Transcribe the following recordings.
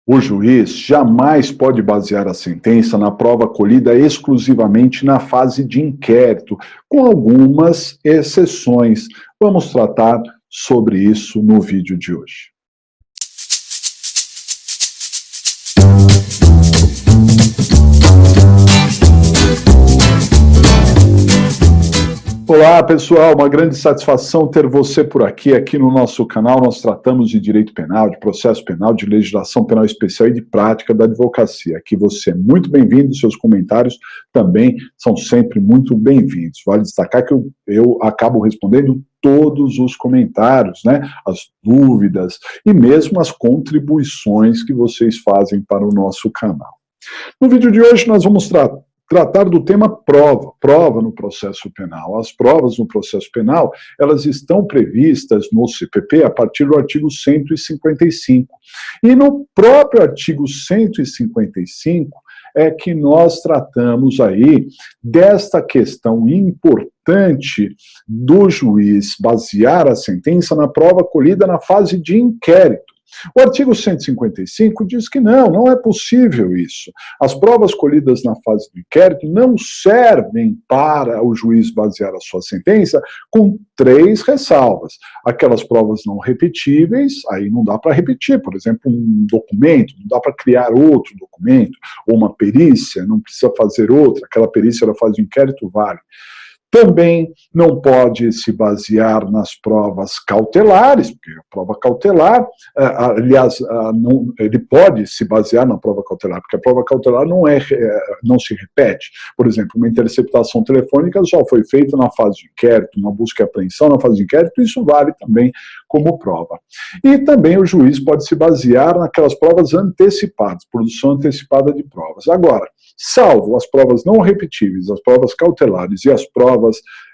O juiz jamais pode basear a sentença na prova colhida exclusivamente na fase de inquérito, com algumas exceções. Vamos tratar sobre isso no vídeo de hoje. Olá pessoal, uma grande satisfação ter você por aqui no nosso canal. Nós tratamos de direito penal, de processo penal, de legislação penal especial e de prática da advocacia. Aqui você é muito bem-vindo, seus comentários também são sempre muito bem-vindos. Vale destacar que eu acabo respondendo todos os comentários, né? As dúvidas e mesmo as contribuições que vocês fazem para o nosso canal. No vídeo de hoje nós vamos tratar do tema prova no processo penal. As provas no processo penal, elas estão previstas no CPP a partir do artigo 155. E no próprio artigo 155 é que nós tratamos aí desta questão importante do juiz basear a sentença na prova colhida na fase de inquérito. O artigo 155 diz que não é possível isso. As provas colhidas na fase do inquérito não servem para o juiz basear a sua sentença, com 3 ressalvas. Aquelas provas não repetíveis, aí não dá para repetir, por exemplo, um documento, não dá para criar outro documento, ou uma perícia, não precisa fazer outra, aquela perícia da fase do inquérito vale. Também não pode se basear nas provas cautelares, porque a prova cautelar, ele pode se basear na prova cautelar, porque a prova cautelar não se repete. Por exemplo, uma interceptação telefônica só foi feita na fase de inquérito, uma busca e apreensão na fase de inquérito, isso vale também como prova. E também o juiz pode se basear naquelas provas antecipadas, produção antecipada de provas. Agora, salvo as provas não repetíveis, as provas cautelares e as provas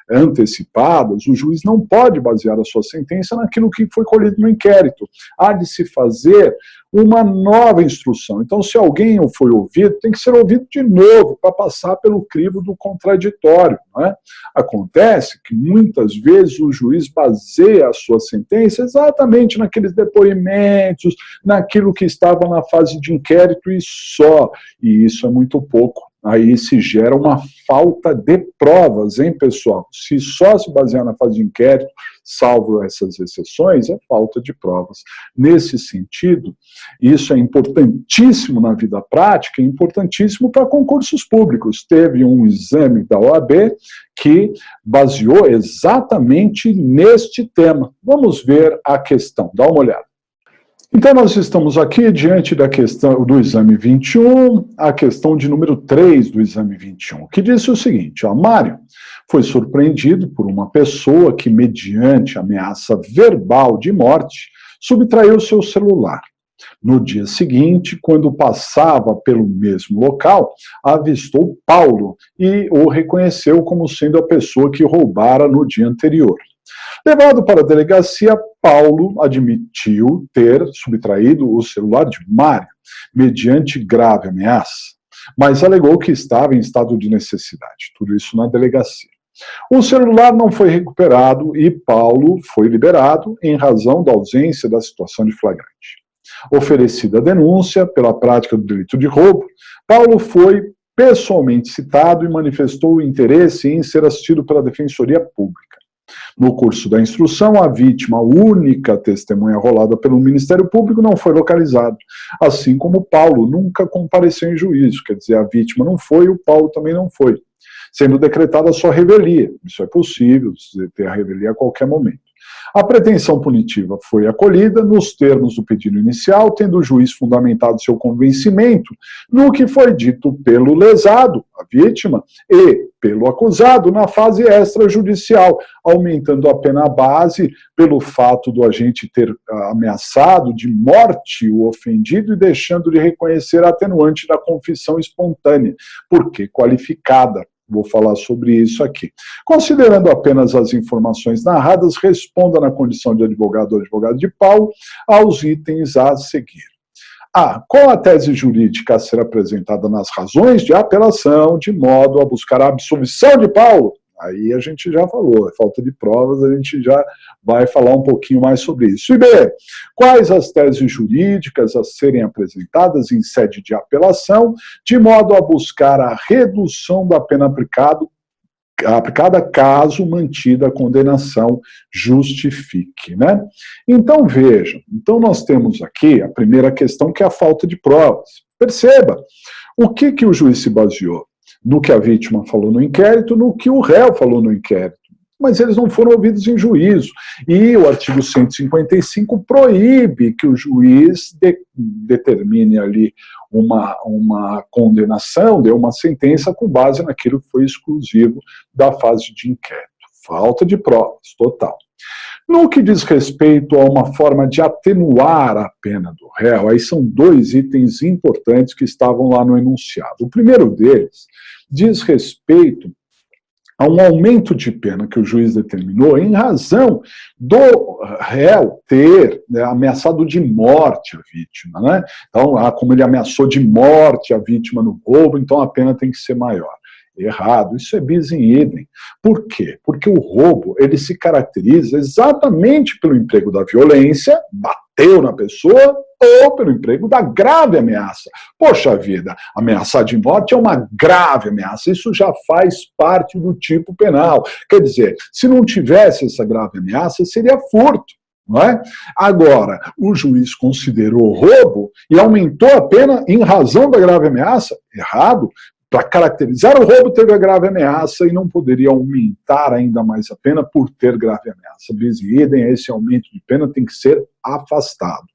antecipadas, o juiz não pode basear a sua sentença naquilo que foi colhido no inquérito. Há de se fazer uma nova instrução. Então, se alguém foi ouvido, tem que ser ouvido de novo, para passar pelo crivo do contraditório. Não é? Acontece que muitas vezes o juiz baseia a sua sentença exatamente naqueles depoimentos, naquilo que estava na fase de inquérito e só. E isso é muito pouco. Aí se gera uma falta de provas, hein, pessoal? Se só se basear na fase de inquérito, salvo essas exceções, é falta de provas. Nesse sentido, isso é importantíssimo na vida prática, é importantíssimo para concursos públicos. Teve um exame da OAB que baseou exatamente neste tema. Vamos ver a questão, dá uma olhada. Então, nós estamos aqui diante da questão do exame 21, a questão de número 3 do exame 21, que disse o seguinte, ó, Mário foi surpreendido por uma pessoa que, mediante ameaça verbal de morte, subtraiu seu celular. No dia seguinte, quando passava pelo mesmo local, avistou Paulo e o reconheceu como sendo a pessoa que roubara no dia anterior. Levado para a delegacia, Paulo admitiu ter subtraído o celular de Mário, mediante grave ameaça, mas alegou que estava em estado de necessidade. Tudo isso na delegacia. O celular não foi recuperado e Paulo foi liberado em razão da ausência da situação de flagrante. Oferecida a denúncia pela prática do delito de roubo, Paulo foi pessoalmente citado e manifestou o interesse em ser assistido pela Defensoria Pública. No curso da instrução, a vítima, a única testemunha rolada pelo Ministério Público, não foi localizada, assim como Paulo nunca compareceu em juízo, quer dizer, a vítima não foi, o Paulo também não foi, sendo decretada a sua revelia. Isso é possível, você ter a revelia a qualquer momento. A pretensão punitiva foi acolhida nos termos do pedido inicial, tendo o juiz fundamentado seu convencimento no que foi dito pelo lesado, a vítima, e pelo acusado na fase extrajudicial, aumentando a pena base pelo fato do agente ter ameaçado de morte o ofendido e deixando de reconhecer a atenuante da confissão espontânea, porque qualificada. Vou falar sobre isso aqui. Considerando apenas as informações narradas, responda na condição de advogado ou advogado de Paulo aos itens a seguir. A. Qual a tese jurídica a ser apresentada nas razões de apelação, de modo a buscar a absolvição de Paulo? Aí a gente já falou, falta de provas, a gente já vai falar um pouquinho mais sobre isso. E B, quais as teses jurídicas a serem apresentadas em sede de apelação, de modo a buscar a redução da pena aplicada caso mantida a condenação justifique, né? Então, vejam, então nós temos aqui a primeira questão, que é a falta de provas. Perceba, o que o juiz se baseou? No que a vítima falou no inquérito, no que o réu falou no inquérito. Mas eles não foram ouvidos em juízo. E o artigo 155 proíbe que o juiz determine ali uma condenação, dê uma sentença com base naquilo que foi exclusivo da fase de inquérito. Falta de provas, total. No que diz respeito a uma forma de atenuar a pena do réu, aí são dois itens importantes que estavam lá no enunciado. O primeiro deles diz respeito a um aumento de pena que o juiz determinou em razão do réu ter, né, ameaçado de morte a vítima, né? Então, como ele ameaçou de morte a vítima no roubo, então a pena tem que ser maior. Errado, isso é bis in idem. Por quê? Porque o roubo, ele se caracteriza exatamente pelo emprego da violência, bateu na pessoa, ou pelo emprego da grave ameaça. Poxa vida, ameaçar de morte é uma grave ameaça, isso já faz parte do tipo penal. Quer dizer, se não tivesse essa grave ameaça, seria furto. Não é? Agora, o juiz considerou roubo e aumentou a pena em razão da grave ameaça? Errado. Para caracterizar o roubo, teve a grave ameaça e não poderia aumentar ainda mais a pena por ter grave ameaça. Bis in idem, esse aumento de pena tem que ser afastado.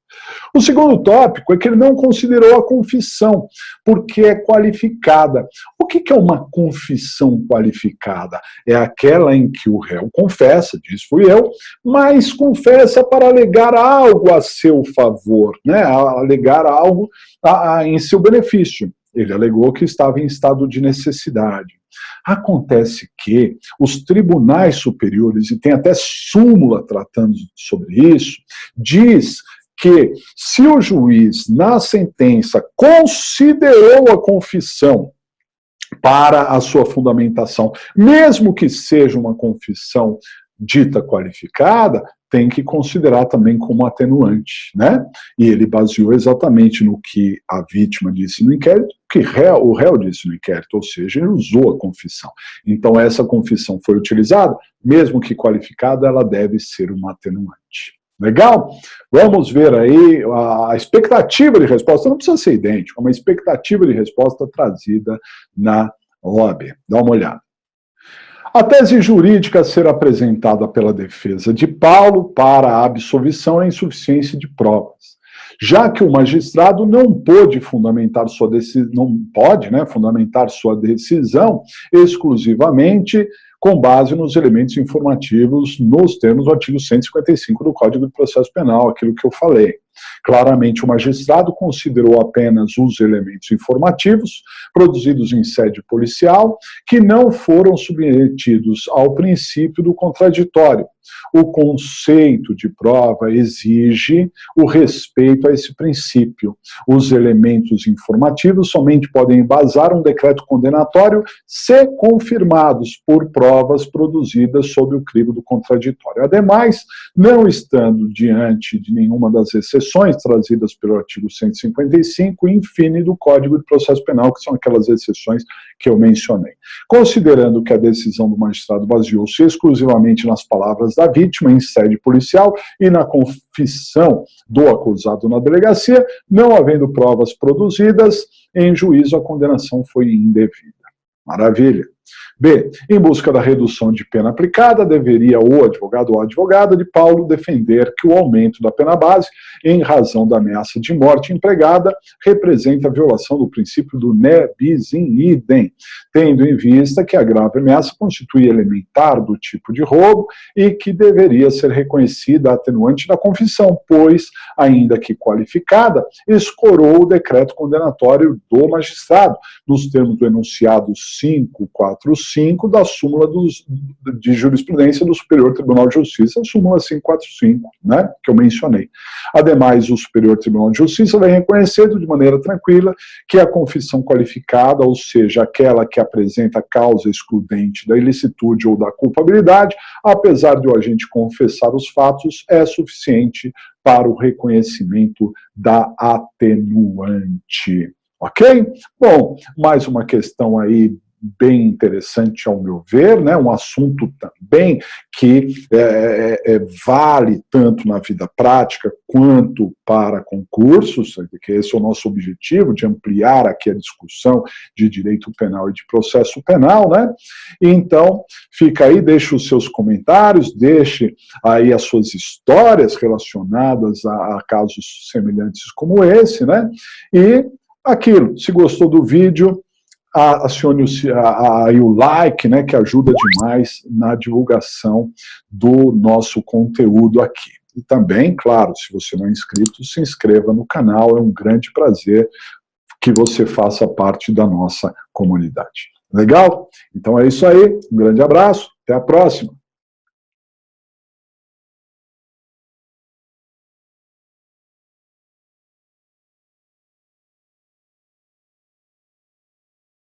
O segundo tópico é que ele não considerou a confissão, porque é qualificada. O que é uma confissão qualificada? É aquela em que o réu confessa, diz fui eu, mas confessa para alegar algo a seu favor, né? Alegar algo em seu benefício. Ele alegou que estava em estado de necessidade. Acontece que os tribunais superiores, e tem até súmula tratando sobre isso, diz que se o juiz, na sentença, considerou a confissão para a sua fundamentação, mesmo que seja uma confissão dita qualificada, tem que considerar também como atenuante, né? E ele baseou exatamente no que a vítima disse no inquérito, que o réu disse no inquérito, ou seja, ele usou a confissão. Então essa confissão foi utilizada, mesmo que qualificada, ela deve ser uma atenuante. Legal? Vamos ver aí a expectativa de resposta, não precisa ser idêntica, uma expectativa de resposta trazida na OAB. Dá uma olhada. A tese jurídica a ser apresentada pela defesa de Paulo para a absolvição é a insuficiência de provas, já que o magistrado não pôde fundamentar sua decisão, fundamentar sua decisão exclusivamente com base nos elementos informativos nos termos do artigo 155 do Código de Processo Penal, aquilo que eu falei. Claramente, o magistrado considerou apenas os elementos informativos produzidos em sede policial que não foram submetidos ao princípio do contraditório. O conceito de prova exige o respeito a esse princípio. Os elementos informativos somente podem embasar um decreto condenatório se confirmados por provas produzidas sob o crivo do contraditório. Ademais, não estando diante de nenhuma das exceções trazidas pelo artigo 155, infine, do Código de Processo Penal, que são aquelas exceções que eu mencionei. Considerando que a decisão do magistrado baseou-se exclusivamente nas palavras da vítima em sede policial e na confissão do acusado na delegacia, não havendo provas produzidas, em juízo a condenação foi indevida. Maravilha. B. Em busca da redução de pena aplicada, deveria o advogado ou a advogada de Paulo defender que o aumento da pena base, em razão da ameaça de morte empregada, representa a violação do princípio do ne bis in idem, tendo em vista que a grave ameaça constitui elementar do tipo de roubo e que deveria ser reconhecida a atenuante da confissão, pois, ainda que qualificada, escorou o decreto condenatório do magistrado, nos termos do enunciado 5.4 545 da súmula de jurisprudência do Superior Tribunal de Justiça, a súmula 545, né, que eu mencionei. Ademais, o Superior Tribunal de Justiça vai reconhecer de maneira tranquila que a confissão qualificada, ou seja, aquela que apresenta causa excludente da ilicitude ou da culpabilidade, apesar de o agente confessar os fatos, é suficiente para o reconhecimento da atenuante. Ok? Bom, mais uma questão aí bem interessante ao meu ver, né? Um assunto também que vale tanto na vida prática quanto para concursos, que esse é o nosso objetivo, de ampliar aqui a discussão de direito penal e de processo penal, né? Então, fica aí, deixe os seus comentários, deixe aí as suas histórias relacionadas a casos semelhantes como esse, né? E aquilo, se gostou do vídeo, acione o like, né, que ajuda demais na divulgação do nosso conteúdo aqui. E também, claro, se você não é inscrito, se inscreva no canal, é um grande prazer que você faça parte da nossa comunidade. Legal? Então é isso aí, um grande abraço, até a próxima.